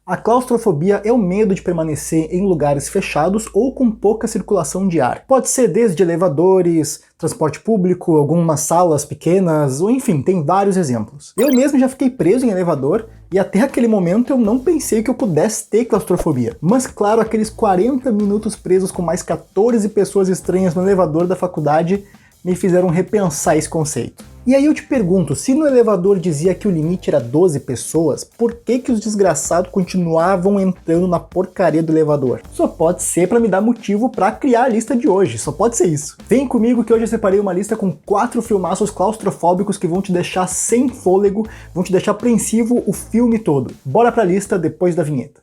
A claustrofobia é o medo de permanecer em lugares fechados ou com pouca circulação de ar. Pode ser desde elevadores, transporte público, algumas salas pequenas, ou enfim, tem vários exemplos. Eu mesmo já fiquei preso em elevador e até aquele momento eu não pensei que eu pudesse ter claustrofobia. Mas claro, aqueles 40 minutos presos com mais 14 pessoas estranhas no elevador da faculdade me fizeram repensar esse conceito. E aí eu te pergunto, se no elevador dizia que o limite era 12 pessoas, por que os desgraçados continuavam entrando na porcaria do elevador? Só pode ser para me dar motivo para criar a lista de hoje, só pode ser isso. Vem comigo que hoje eu separei uma lista com 4 filmaços claustrofóbicos que vão te deixar sem fôlego, vão te deixar apreensivo o filme todo. Bora pra lista depois da vinheta.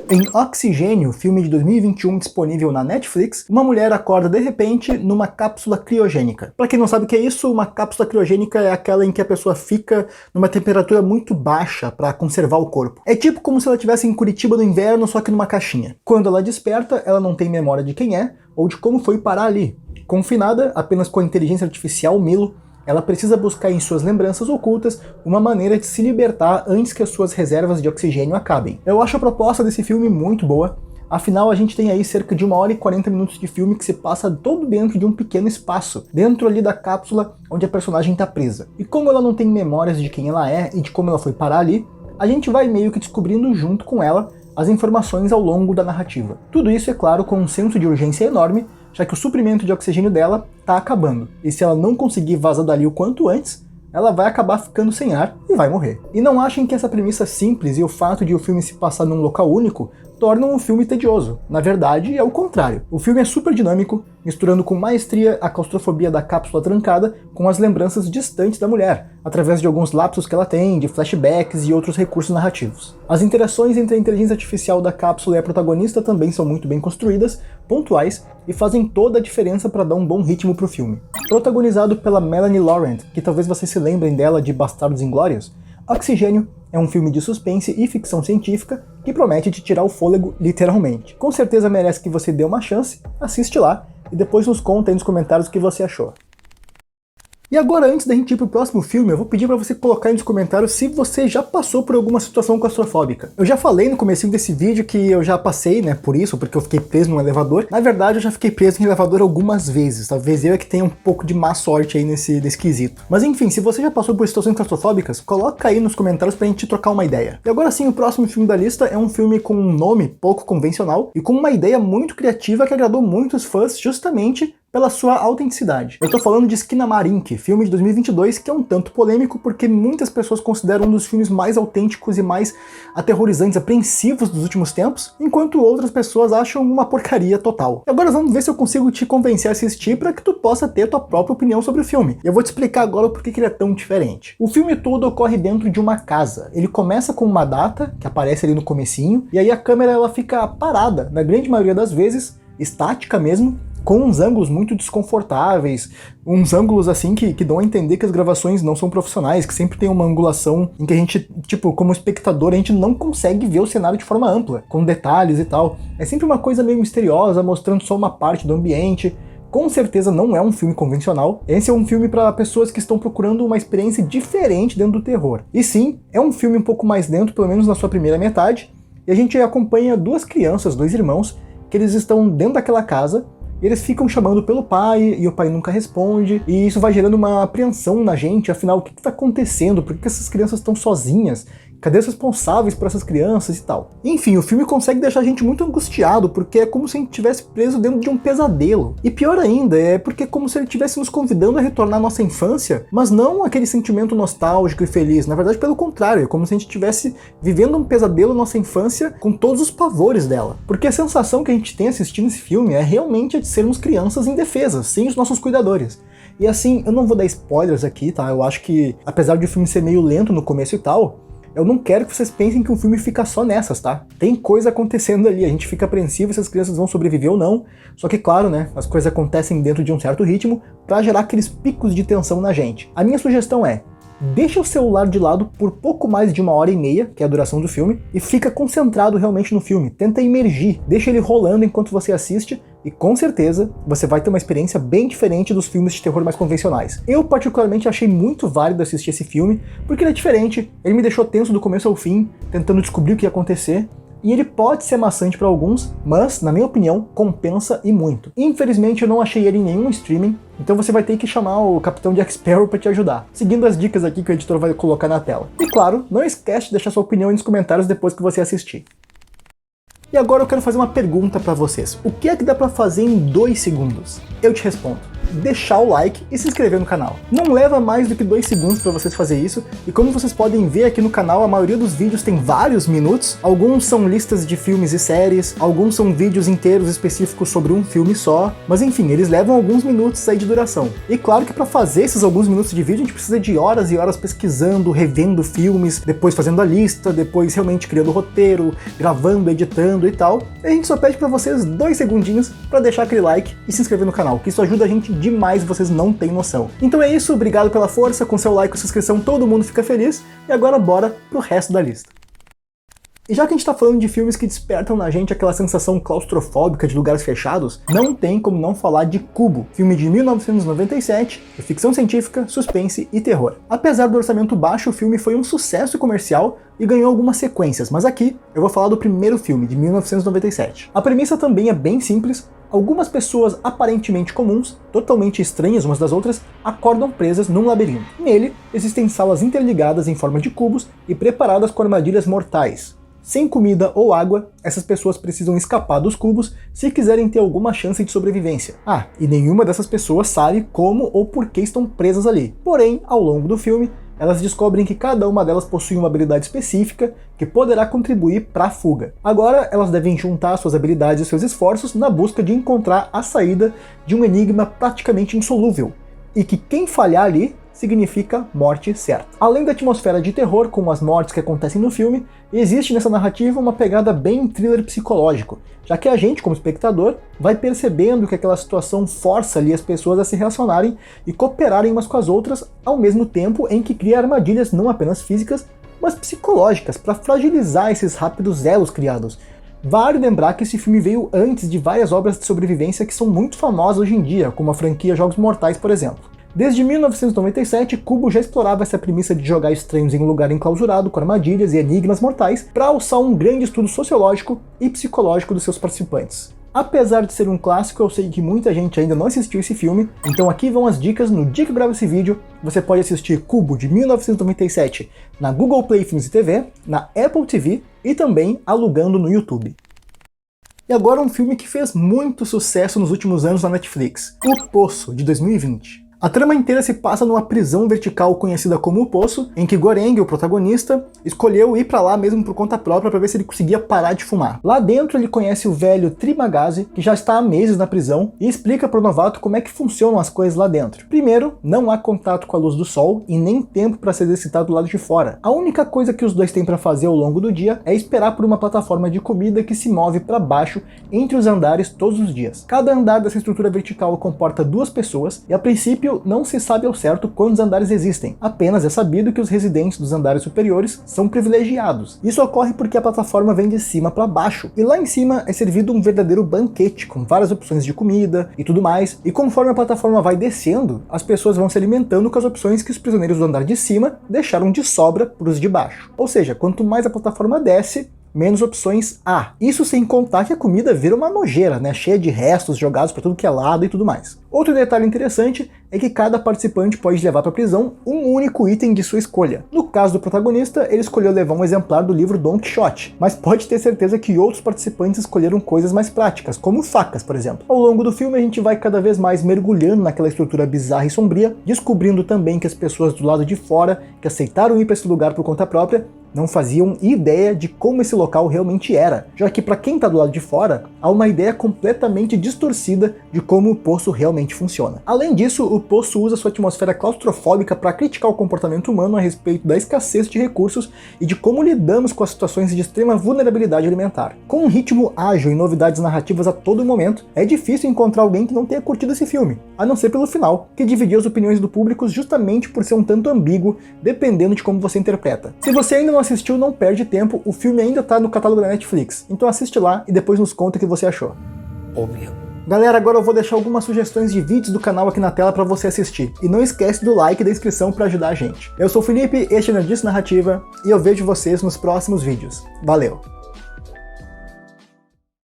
Em Oxigênio, filme de 2021 disponível na Netflix, uma mulher acorda de repente numa cápsula criogênica. Pra quem não sabe o que é isso, uma cápsula criogênica é aquela em que a pessoa fica numa temperatura muito baixa para conservar o corpo. É tipo como se ela estivesse em Curitiba no inverno, só que numa caixinha. Quando ela desperta, ela não tem memória de quem é ou de como foi parar ali. Confinada apenas com a inteligência artificial Milo, ela precisa buscar em suas lembranças ocultas uma maneira de se libertar antes que as suas reservas de oxigênio acabem. Eu acho a proposta desse filme muito boa, afinal a gente tem aí cerca de 1 hora e 40 minutos de filme que se passa todo dentro de um pequeno espaço, dentro ali da cápsula onde a personagem está presa. E como ela não tem memórias de quem ela é e de como ela foi parar ali, a gente vai meio que descobrindo junto com ela as informações ao longo da narrativa. Tudo isso, é claro, com um senso de urgência enorme, já que o suprimento de oxigênio dela tá acabando. E se ela não conseguir vazar dali o quanto antes, ela vai acabar ficando sem ar e vai morrer. E não achem que essa premissa simples e o fato de o filme se passar num local único tornam um filme tedioso. Na verdade, é o contrário. O filme é super dinâmico, misturando com maestria a claustrofobia da cápsula trancada com as lembranças distantes da mulher, através de alguns lapsos que ela tem, de flashbacks e outros recursos narrativos. As interações entre a inteligência artificial da cápsula e a protagonista também são muito bem construídas, pontuais e fazem toda a diferença para dar um bom ritmo pro filme. Protagonizado pela Melanie Laurent, que talvez vocês se lembrem dela de Bastardos Inglórios, Oxigênio é um filme de suspense e ficção científica que promete te tirar o fôlego literalmente. Com certeza merece que você dê uma chance, assiste lá e depois nos conta aí nos comentários o que você achou. E agora, antes da gente ir pro próximo filme, eu vou pedir pra você colocar aí nos comentários se você já passou por alguma situação claustrofóbica. Eu já falei no comecinho desse vídeo que eu já passei, né, por isso, porque eu fiquei preso num elevador. Na verdade, eu já fiquei preso em elevador algumas vezes, talvez eu é que tenha um pouco de má sorte aí nesse quesito. Mas enfim, se você já passou por situações claustrofóbicas, coloca aí nos comentários pra gente trocar uma ideia. E agora sim, o próximo filme da lista é um filme com um nome pouco convencional e com uma ideia muito criativa que agradou muitos fãs justamente pela sua autenticidade. Eu tô falando de Skinamarink, filme de 2022 que é um tanto polêmico porque muitas pessoas consideram um dos filmes mais autênticos e mais aterrorizantes, apreensivos dos últimos tempos, enquanto outras pessoas acham uma porcaria total. E agora vamos ver se eu consigo te convencer a assistir para que tu possa ter tua própria opinião sobre o filme. Eu vou te explicar agora por que ele é tão diferente. O filme todo ocorre dentro de uma casa. Ele começa com uma data, que aparece ali no comecinho, e aí a câmera ela fica parada, na grande maioria das vezes, estática mesmo, com uns ângulos muito desconfortáveis, uns ângulos assim que dão a entender que as gravações não são profissionais, que sempre tem uma angulação em que a gente, tipo, como espectador, a gente não consegue ver o cenário de forma ampla, com detalhes e tal. É sempre uma coisa meio misteriosa, mostrando só uma parte do ambiente. Com certeza não é um filme convencional, esse é um filme para pessoas que estão procurando uma experiência diferente dentro do terror. E sim, é um filme um pouco mais lento, pelo menos na sua primeira metade, e a gente acompanha duas crianças, dois irmãos, que eles estão dentro daquela casa, e eles ficam chamando pelo pai, e o pai nunca responde, e isso vai gerando uma apreensão na gente, afinal, o que está acontecendo? Por que essas crianças estão sozinhas? Cadê os responsáveis por essas crianças e tal? Enfim, o filme consegue deixar a gente muito angustiado, porque é como se a gente estivesse preso dentro de um pesadelo. E pior ainda, é porque é como se ele estivesse nos convidando a retornar à nossa infância, mas não aquele sentimento nostálgico e feliz. Na verdade, pelo contrário, é como se a gente estivesse vivendo um pesadelo na nossa infância com todos os pavores dela. Porque a sensação que a gente tem assistindo esse filme é realmente a de sermos crianças indefesas, sem os nossos cuidadores. E assim, eu não vou dar spoilers aqui, tá? Eu acho que, apesar de o filme ser meio lento no começo e tal, eu não quero que vocês pensem que o filme fica só nessas, tá? Tem coisa acontecendo ali, a gente fica apreensivo se as crianças vão sobreviver ou não, só que claro, né, as coisas acontecem dentro de um certo ritmo pra gerar aqueles picos de tensão na gente. A minha sugestão é, deixa o celular de lado por pouco mais de 1h30, que é a duração do filme, e fica concentrado realmente no filme, tenta imergir, deixa ele rolando enquanto você assiste, e com certeza você vai ter uma experiência bem diferente dos filmes de terror mais convencionais. Eu particularmente achei muito válido assistir esse filme, porque ele é diferente, ele me deixou tenso do começo ao fim, tentando descobrir o que ia acontecer, e ele pode ser maçante para alguns, mas, na minha opinião, compensa e muito. Infelizmente eu não achei ele em nenhum streaming, então você vai ter que chamar o Capitão Jack Sparrow para te ajudar, seguindo as dicas aqui que o editor vai colocar na tela. E claro, não esquece de deixar sua opinião aí nos comentários depois que você assistir. E agora eu quero fazer uma pergunta para vocês. O que é que dá para fazer em 2 segundos? Eu te respondo. Deixar o like e se inscrever no canal. Não leva mais do que 2 segundos para vocês fazerem isso, e como vocês podem ver aqui no canal, a maioria dos vídeos tem vários minutos, alguns são listas de filmes e séries, alguns são vídeos inteiros específicos sobre um filme só, mas enfim, eles levam alguns minutos aí de duração. E claro que para fazer esses alguns minutos de vídeo a gente precisa de horas e horas pesquisando, revendo filmes, depois fazendo a lista, depois realmente criando o roteiro, gravando, editando e tal. E a gente só pede para vocês 2 segundinhos para deixar aquele like e se inscrever no canal, que isso ajuda a gente demais, vocês não têm noção. Então é isso, obrigado pela força, com seu like e sua inscrição todo mundo fica feliz, e agora bora pro resto da lista. E já que a gente tá falando de filmes que despertam na gente aquela sensação claustrofóbica de lugares fechados, não tem como não falar de Kubo, filme de 1997, de ficção científica, suspense e terror. Apesar do orçamento baixo, o filme foi um sucesso comercial e ganhou algumas sequências, mas aqui eu vou falar do primeiro filme, de 1997. A premissa também é bem simples. Algumas pessoas aparentemente comuns, totalmente estranhas umas das outras, acordam presas num labirinto. Nele, existem salas interligadas em forma de cubos e preparadas com armadilhas mortais. Sem comida ou água, essas pessoas precisam escapar dos cubos se quiserem ter alguma chance de sobrevivência. Ah, e nenhuma dessas pessoas sabe como ou por que estão presas ali. Porém, ao longo do filme, elas descobrem que cada uma delas possui uma habilidade específica que poderá contribuir para a fuga. Agora, elas devem juntar suas habilidades e seus esforços na busca de encontrar a saída de um enigma praticamente insolúvel, e que quem falhar ali significa morte certa. Além da atmosfera de terror com as mortes que acontecem no filme, existe nessa narrativa uma pegada bem thriller psicológico, já que a gente, como espectador, vai percebendo que aquela situação força ali as pessoas a se relacionarem e cooperarem umas com as outras, ao mesmo tempo em que cria armadilhas não apenas físicas, mas psicológicas, para fragilizar esses rápidos elos criados. Vale lembrar que esse filme veio antes de várias obras de sobrevivência que são muito famosas hoje em dia, como a franquia Jogos Mortais, por exemplo. Desde 1997, Kubo já explorava essa premissa de jogar estranhos em um lugar enclausurado com armadilhas e enigmas mortais para alçar um grande estudo sociológico e psicológico dos seus participantes. Apesar de ser um clássico, eu sei que muita gente ainda não assistiu esse filme, então aqui vão as dicas no dia que eu gravo esse vídeo. Você pode assistir Kubo de 1997 na Google Play Filmes e TV, na Apple TV e também alugando no YouTube. E agora um filme que fez muito sucesso nos últimos anos na Netflix, O Poço, de 2020. A trama inteira se passa numa prisão vertical conhecida como O Poço, em que Goreng, o protagonista, escolheu ir pra lá mesmo por conta própria para ver se ele conseguia parar de fumar. Lá dentro ele conhece o velho Trimagazi, que já está há meses na prisão, e explica pro novato como é que funcionam as coisas lá dentro. Primeiro, não há contato com a luz do sol e nem tempo para se exercitar do lado de fora. A única coisa que os dois têm para fazer ao longo do dia é esperar por uma plataforma de comida que se move para baixo entre os andares todos os dias. Cada andar dessa estrutura vertical comporta 2 pessoas e a princípio não se sabe ao certo quantos andares existem, apenas é sabido que os residentes dos andares superiores são privilegiados. Isso ocorre porque a plataforma vem de cima para baixo, e lá em cima é servido um verdadeiro banquete, com várias opções de comida e tudo mais, e conforme a plataforma vai descendo, as pessoas vão se alimentando com as opções que os prisioneiros do andar de cima deixaram de sobra para os de baixo. Ou seja, quanto mais a plataforma desce, menos opções há. Isso sem contar que a comida vira uma nojeira, né? Cheia de restos jogados para tudo que é lado e tudo mais. Outro detalhe interessante é que cada participante pode levar para a prisão um único item de sua escolha. No caso do protagonista, ele escolheu levar um exemplar do livro Don Quixote, mas pode ter certeza que outros participantes escolheram coisas mais práticas, como facas, por exemplo. Ao longo do filme a gente vai cada vez mais mergulhando naquela estrutura bizarra e sombria, descobrindo também que as pessoas do lado de fora, que aceitaram ir para esse lugar por conta própria, não faziam ideia de como esse local realmente era, já que para quem está do lado de fora, há uma ideia completamente distorcida de como o poço realmente funciona. Além disso, o poço usa sua atmosfera claustrofóbica para criticar o comportamento humano a respeito da escassez de recursos e de como lidamos com as situações de extrema vulnerabilidade alimentar. Com um ritmo ágil e novidades narrativas a todo momento, é difícil encontrar alguém que não tenha curtido esse filme, a não ser pelo final, que dividiu as opiniões do público justamente por ser um tanto ambíguo, dependendo de como você interpreta. Se você ainda não assistiu, não perde tempo, o filme ainda tá no catálogo da Netflix, então assiste lá e depois nos conta o que você achou. Óbvio. Galera, agora eu vou deixar algumas sugestões de vídeos do canal aqui na tela para você assistir. E não esquece do like e da inscrição para ajudar a gente. Eu sou o Felipe, este é o Nerdice Narrativa, e eu vejo vocês nos próximos vídeos. Valeu!